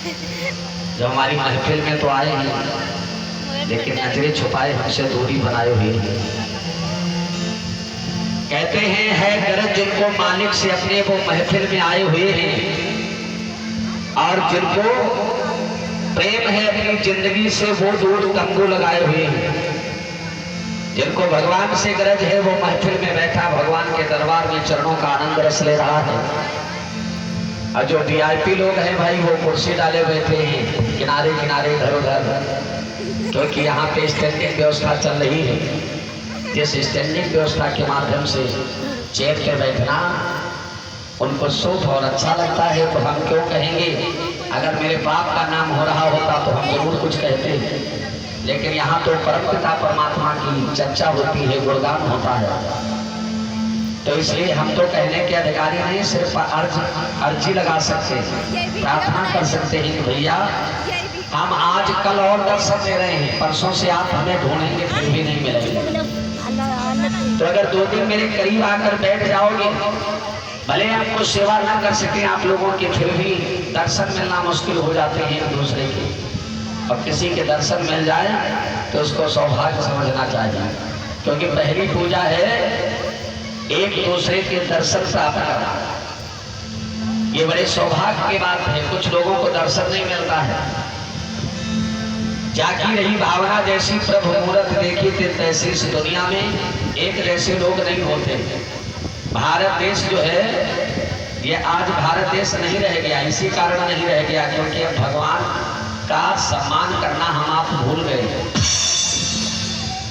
जो हमारी महफिल में तो आए हैं लेकिन नजरें छुपाए हमसे दूरी बनाए हुए हैं। कहते हैं है गरज जिनको मालिक से अपने वो महफिल में आए हुए हैं, और जिनको प्रेम है अपनी जिंदगी से वो दूर तंबू लगाए हुए हैं। जिनको भगवान से गरज है वो महफिल में बैठा भगवान के दरबार में चरणों का आनंद रस ले रहा है। और जो वीआईपी लोग हैं भाई वो कुर्सी डाले बैठे हैं किनारे किनारे इधर उधर, क्योंकि यहाँ पे स्टैंडिंग व्यवस्था चल रही है। जिस स्टैंडिंग व्यवस्था के माध्यम से चेयर पे बैठना उनको शुभ और अच्छा लगता है, तो हम क्यों कहेंगे। अगर मेरे बाप का नाम हो रहा होता तो हम जरूर कुछ कहते, लेकिन यहाँ तो परमपिता परमात्मा की चर्चा होती है, गुणगान होता है, तो इसलिए हम तो कहने के अधिकारी नहीं, सिर्फ अर्जी लगा सकते हैं, प्रार्थना कर सकते हैं कि भैया हम आज कल और दर्शन दे रहे हैं, परसों से आप हमें ढूंढेंगे फिर भी नहीं मिलेंगे। तो अगर 2 दिन मेरे करीब आकर बैठ जाओगे, भले आपको सेवा न कर सके आप लोगों के, फिर भी दर्शन मिलना मुश्किल हो जाते हैं एक दूसरे के। और किसी के दर्शन मिल जाए तो उसको सौभाग्य समझना चाहिए, क्योंकि पहली पूजा है एक दूसरे के दर्शन प्राप्त करना। ये बड़े सौभाग्य की बात है। कुछ लोगों को दर्शन नहीं मिलता है। जागी रही भावना जैसी प्रभु मूरत देखी थी तैसी इस दुनिया में एक जैसे लोग नहीं होते। भारत देश जो है ये आज भारत देश नहीं रह गया, इसी कारण नहीं रह गया क्योंकि भगवान का सम्मान करना हम आप भूल गए।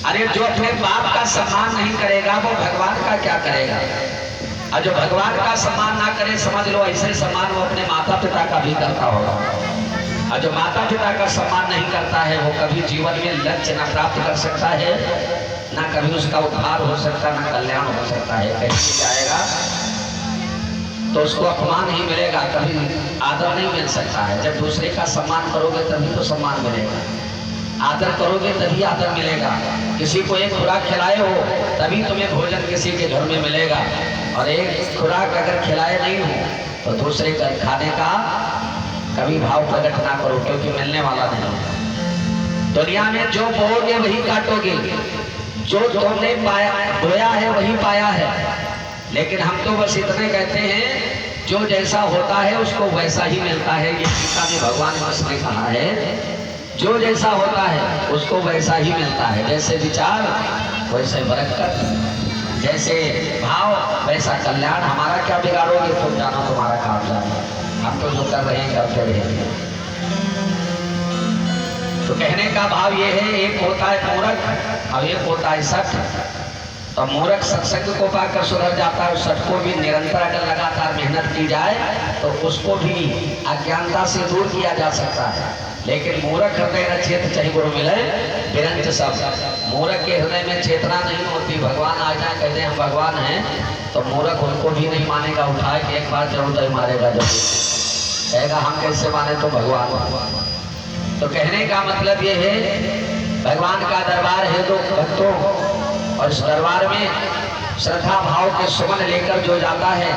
अरे जो अपने बाप का सम्मान नहीं करेगा वो भगवान का क्या करेगा। और जो भगवान का सम्मान ना करे, समझ लो ऐसे सम्मान वो अपने माता पिता का भी करता होगा। और जो माता पिता का सम्मान नहीं करता है वो कभी जीवन में लक्ष्य न प्राप्त कर सकता है, ना कभी उसका उद्धार हो सकता, ना कल्याण हो सकता है। कैसे जाएगा तो उसको अपमान ही मिलेगा, कभी आदर नहीं मिल सकता है। जब दूसरे का सम्मान करोगे तभी तो सम्मान मिलेगा, आदर करोगे तभी आदर मिलेगा। किसी को एक खुराक खिलाए हो तभी तुम्हें भोजन किसी के घर में मिलेगा, और एक खुराक अगर खिलाए नहीं हो तो दूसरे का खाने का कभी भाव प्रकट ना करो, क्योंकि मिलने वाला नहीं। दुनिया में जो बोओगे वही काटोगे, जो तुमने पाया बोया है वही पाया है। लेकिन हम तो बस इतने कहते हैं जो जैसा होता है उसको वैसा ही मिलता है। ये गीता में भगवान कृष्ण ने कहा है, जो जैसा होता है उसको वैसा ही मिलता है। जैसे विचार वैसे बरकत, जैसे भाव वैसा कल्याण। हमारा क्या बिगाड़ोगे, तुम जानो तुम्हारा काम जानो, हम तो जो कर रहे हैं करते रहेंगे। तो कहने का भाव ये है, एक होता है मूर्ख और एक होता है सठ। तो मूर्ख सत्संग को पाकर सुधर जाता है, सठ को भी निरंतर अगर लगातार मेहनत की जाए तो उसको भी अज्ञानता से दूर किया जा सकता है। लेकिन मूर्ख हृदय न चेत चाहे गुरु मिले बिरंच सब। मूर्ख के हृदय में चेतना नहीं होती। भगवान आ जाए कहते हम भगवान हैं तो मूर्ख उनको भी नहीं मानेगा, उठाए कि एक बार जरूर तो मारेगा, जरूर कहेगा हम कैसे माने तो भगवान। तो कहने का मतलब ये है भगवान का दरबार है तो भक्तों, और इस दरबार में श्रद्धा भाव के सुमन लेकर जो जाता है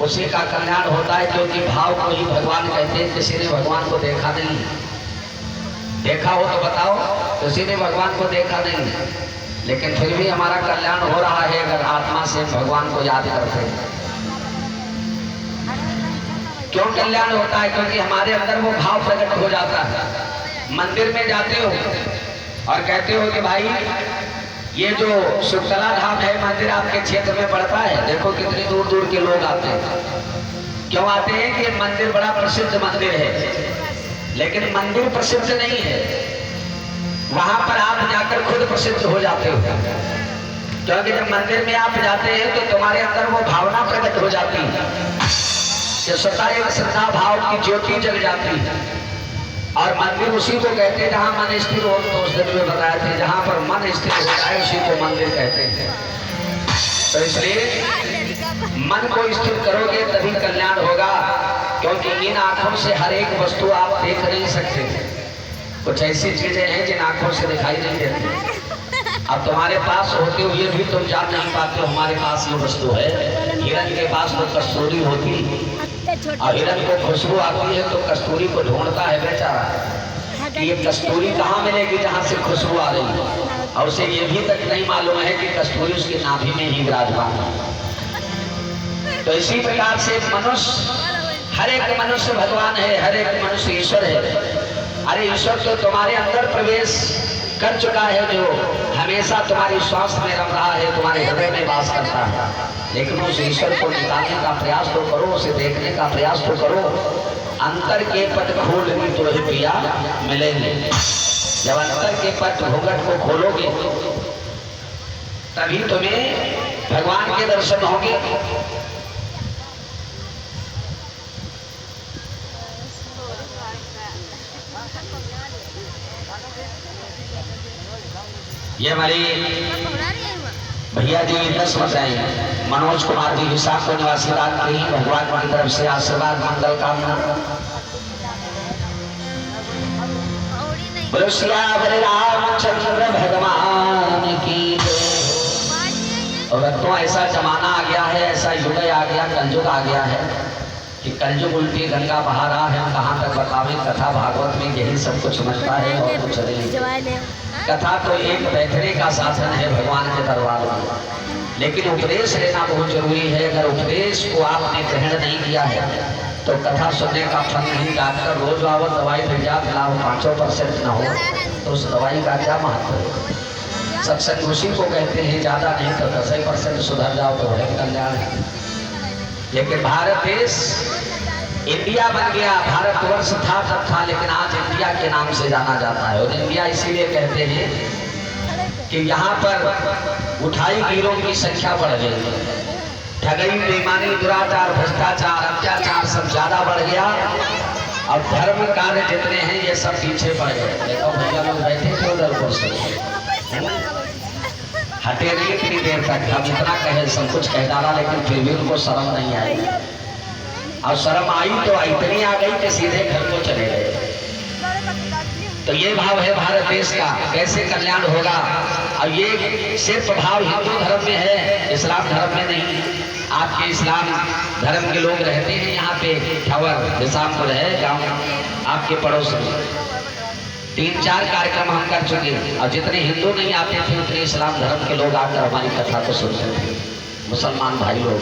उसी का कल्याण होता है, क्योंकि भाव को ही भगवान कहते हैं। किसी ने भगवान को देखा नहीं, देखा हो तो बताओ, किसी ने भगवान को देखा नहीं, लेकिन फिर भी हमारा कल्याण हो रहा है अगर आत्मा से भगवान को याद करते हैं। क्यों कल्याण होता है, क्योंकि हमारे अंदर वो भाव प्रकट हो जाता है। मंदिर में जाते हो और कहते हो कि भाई ये जो शुक्ला धाम है मंदिर आपके क्षेत्र में पड़ता है, देखो कितनी दूर दूर के लोग आते हैं। क्यों आते हैं कि मंदिर बड़ा प्रसिद्ध मंदिर है, लेकिन मंदिर प्रसिद्ध नहीं है, वहां पर आप जाकर खुद प्रसिद्ध हो जाते हो। क्योंकि जब मंदिर में आप जाते हैं तो तुम्हारे अंदर वो भावना प्रकट हो जाती है कि स्वतः एक श्रद्धा भाव की ज्योति जग जाती है। और मंदिर उसी को कहते हैं जहाँ मन स्थिर हो, तो उस दिन में बताए थे जहाँ पर मन स्थिर हो जाए उसी को मंदिर कहते हैं। तो इसलिए मन को स्थिर करोगे तभी कल्याण होगा, क्योंकि इन आंखों से हर एक वस्तु आप देख नहीं सकते। कुछ ऐसी चीजें हैं जिन आंखों से दिखाई नहीं देती। अब तुम्हारे पास होते हुए भी तुम जान नहीं पाते हो हमारे पास ये वस्तु है। हिरण के पास तो कस्तूरी होती, और हिरण को खुशबू आती है तो कस्तूरी को ढूंढता है बेचारा कि ये कस्तूरी कहाँ मिलेगी जहाँ से खुशबू आ रही है, और उसे ये भी तक नहीं मालूम है कि कस्तूरी उसकी नाभि में ही विराजमान है। तो इसी प्रकार से मनुष्य, हर एक मनुष्य भगवान है, हर एक मनुष्य ईश्वर है। अरे ईश्वर तो तुम्हारे अंदर प्रवेश कर चुका है, जो हमेशा तुम्हारी श्वास में रम रहा है, तुम्हारे हृदय में वास करता है। लेकिन उस ईश्वर को निकालने का प्रयास तो करो, उसे देखने का प्रयास तो करो। अंतर के पट खोलनी तो ही प्रिया मिलेंगे। जब अंतर के पट घूंघट को खोलोगे तभी तुम्हें भगवान के दर्शन होंगे। ये हमारी भैया जी 10 बताए, मनोज कुमार जी विशाख निवासी रात के ही भगवान की तरफ से आशीर्वाद मंगल कामना। बोलो सियावर रामचंद्र भगवान की। और भक्तों ऐसा जमाना आ गया है, ऐसा युग आ गया, कलयुग आ गया है कि कलयुग उल्टी गंगा बहा रहा है। कहाँ तक बतावें, कथा भागवत में यही सब कुछ समझता है और कुछ नहीं। कथा तो एक बैठने का साधन है भगवान के दरबार में, लेकिन उपदेश लेना बहुत जरूरी है। अगर उपदेश को आपने ग्रहण नहीं किया है तो कथा सुनने का फल नहीं। डॉक्टर रोज आवत दवाई मिल जाए, लाभ 5% न हो तो उस दवाई का क्या महत्व है। सत्संग उसी को कहते हैं, ज्यादा नहीं तो 10% सुधर जाओ तो बड़े कल्याण है। लेकिन भारत देश इंडिया बन गया, भारतवर्ष था तब था, लेकिन आज इंडिया के नाम से जाना जाता है। और इंडिया इसीलिए कहते हैं कि यहाँ पर उठाई गिरों की संख्या बढ़ गई, ठगई, बेईमानी, दुराचार, भ्रष्टाचार, अत्याचार सब ज्यादा बढ़ गया। और धर्म कार्य जितने हैं ये सब पीछे पड़ गए। देखो भैया लोग बैठे थे उधर पर से हटे नहीं इतनी देर तक। हम इतना कहे, सब कुछ कह डाला, लेकिन फिर भी उनको शर्म नहीं आई। और शर्म आई तो इतनी आ गई कि सीधे घर को चले गए। तो ये भाव है भारत देश का, कैसे कल्याण होगा। और ये सिर्फ भाव हिंदू धर्म में है, इस्लाम धर्म में नहीं। आपके इस्लाम धर्म के लोग रहते हैं यहाँ पे, खबर निशामपुर है गाँव आपके पड़ोस में। 3-4 कार्यक्रम हम कर चुके हैं, और जितने हिंदू नहीं आते थे उतने इस्लाम धर्म के लोग आकर हमारी कथा को सुनते थे, मुसलमान भाई लोग।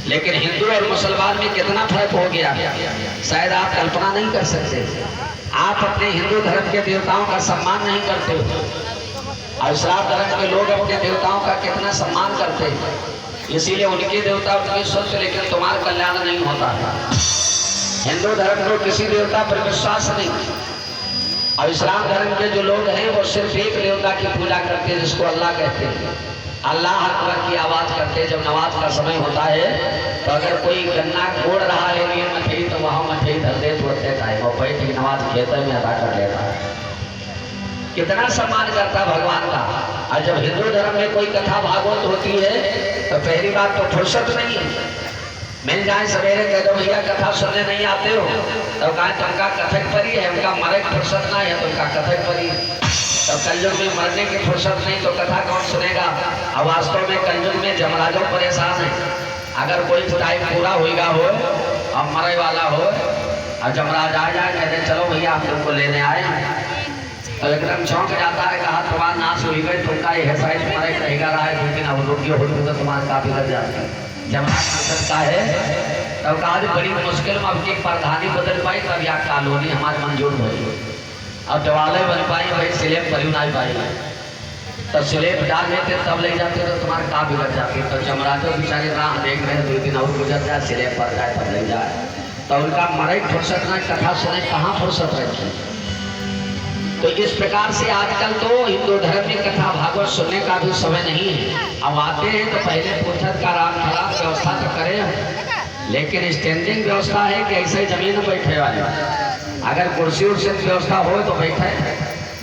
लेकिन हिंदू और मुसलमान में कितना फर्क हो गया, शायद आप कल्पना नहीं कर सकते। आप अपने हिंदू धर्म के देवताओं का सम्मान नहीं करते हो, और इस्लाम धर्म के लोग अपने देवताओं का कितना सम्मान करते हैं। इसीलिए उनके देवता उनकी सोच, लेकिन तुम्हारा कल्याण नहीं होता है। हिंदू धर्म को किसी देवता पर विश्वास नहीं, और इस्लाम धर्म के जो लोग हैं वो सिर्फ एक देवता की पूजा करते हैं, जिसको अल्लाह कहते हैं। अल्लाह अकबर की आवाज करते। जब नमाज का समय होता है तो अगर कोई गन्ना कोड़ रहा है ये मठेई, तो वहाँ मठेई धर दे तुरंत टाइम और बैठ के नमाज खेतर में अदा कर लेता है। कितना सम्मान करता भगवान का। और जब हिंदू धर्म में कोई कथा भागवत होती है तो पहली बात तो फुर्सत नहीं है। मिल जाए सवेरे कह दो भैया कथा सुनने नहीं आते हो, तो कहा तुमका कथक परी है, उनका मरे की फुर्सत ना है, तुमका कथक परी है। तो कलयुग में मरने की फुर्सत नहीं तो कथा कौन सुनेगा। अब वास्तव में कलयुग में जमराजों परेशान है। अगर कोई टाइम पूरा होगा हो और मरे वाला हो और जमराज आ जाए, कहते चलो भैया आप तुमको लेने आए, तो एकदम चौंक जाता है। कहा तुम्हारा नाश हुई गई, तुमका ये साइज मरे रहेगा रहा है, लेकिन अब रोगी हो तो तुम्हारे काफी लग जाती है। जमराज का है तब कहा बड़ी मुश्किल में अब की प्रधानी बदल पाई, तब या कॉलोनी हमारे मंजूर हुई। अब देवालय बन पाई भाई, सिलेब बनी नहीं पाई, तब सिलेब डाल लेते तब ले जाते तो तुम्हारे का बिगड़ जाती। तो जमराजो बेचारे राह देख रहे 2 दिन और गुजर जाए, सिलेब पर जाए तब ले जाए। तो उनका मरे फुर्सत नहीं, कथा सुने कहाँ फुर्सत रहती। तो इस प्रकार से आजकल तो हिंदू धर्म में कथा भागवत सुनने का भी समय नहीं है। अब आते हैं तो पहले पूछत का राम खराब व्यवस्था तो करें, लेकिन स्टैंडिंग व्यवस्था है कि ऐसे जमीन में बैठे वाले। अगर कुर्सी उर्सी व्यवस्था हो तो बैठे,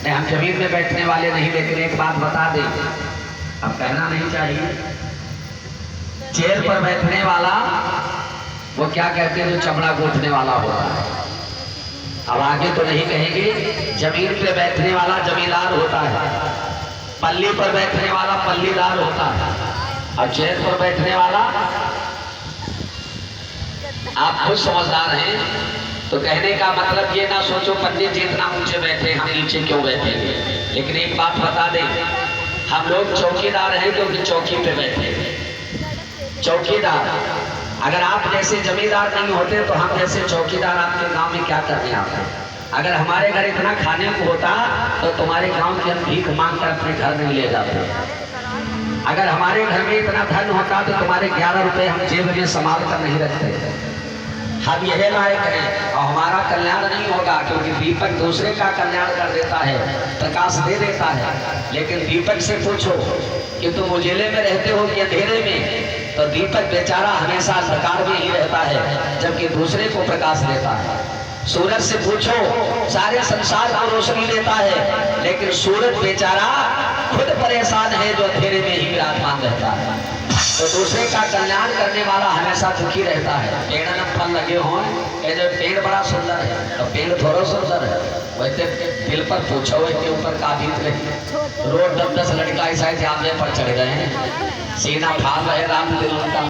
नहीं हम जमीन में बैठने वाले नहीं। लेकिन एक बात बता दें, अब कहना नहीं चाहिए, चेयर पर बैठने वाला वो क्या कहते हैं, जो चमड़ा गूंथने वाला होता है। अब आगे तो नहीं कहेंगे। जमीन पे बैठने वाला जमींदार होता है, पल्ली पर बैठने वाला पल्लीदार होता है, और चेयर पर बैठने वाला आप खुद समझदार हैं, तो कहने का मतलब ये ना सोचो पंडित जी इतना ऊंचे बैठे, हम नीचे क्यों बैठे। लेकिन एक बात बता दें, हम लोग चौकीदार हैं क्योंकि चौकी पे बैठे। चौकीदार, अगर आप जैसे जमींदार नहीं होते तो हम जैसे चौकीदार आपके गांव में क्या करने आते। अगर हमारे घर इतना खाने को होता तो तुम्हारे गांव के हम भीख मांग कर अपने घर नहीं ले जाते। अगर हमारे घर में इतना धन होता तो तुम्हारे 11 रुपए हम जेब में संभाल कर नहीं रखते। हम यह लायक हैं और हमारा कल्याण नहीं होगा, क्योंकि दीपक दूसरे का कल्याण कर देता है, प्रकाश दे देता है। लेकिन दीपक से पूछो कि तुम उजेले में रहते हो कि अंधेरे में, तो दीपक बेचारा हमेशा अंधकार में ही रहता है, जबकि दूसरे को प्रकाश देता है। सूरज से पूछो, सारे संसार को रोशनी देता है, लेकिन सूरज बेचारा खुद परेशान है जो अंधेरे में ही विराजमान रहता है। तो दूसरे का कल्याण करने वाला हमेशा दुखी रहता है। पेड़ में फल लगे हों, ये जो पेड़ बड़ा सुंदर है तो पेड़ थोड़ा सुंदर है, वैसे दिल पर पूछो के ऊपर का बीत रही। रोज 10-10 लड़का ऐसा जामे पर चढ़ गए हैं, सीना फाड़ रहे रात दिन उनका।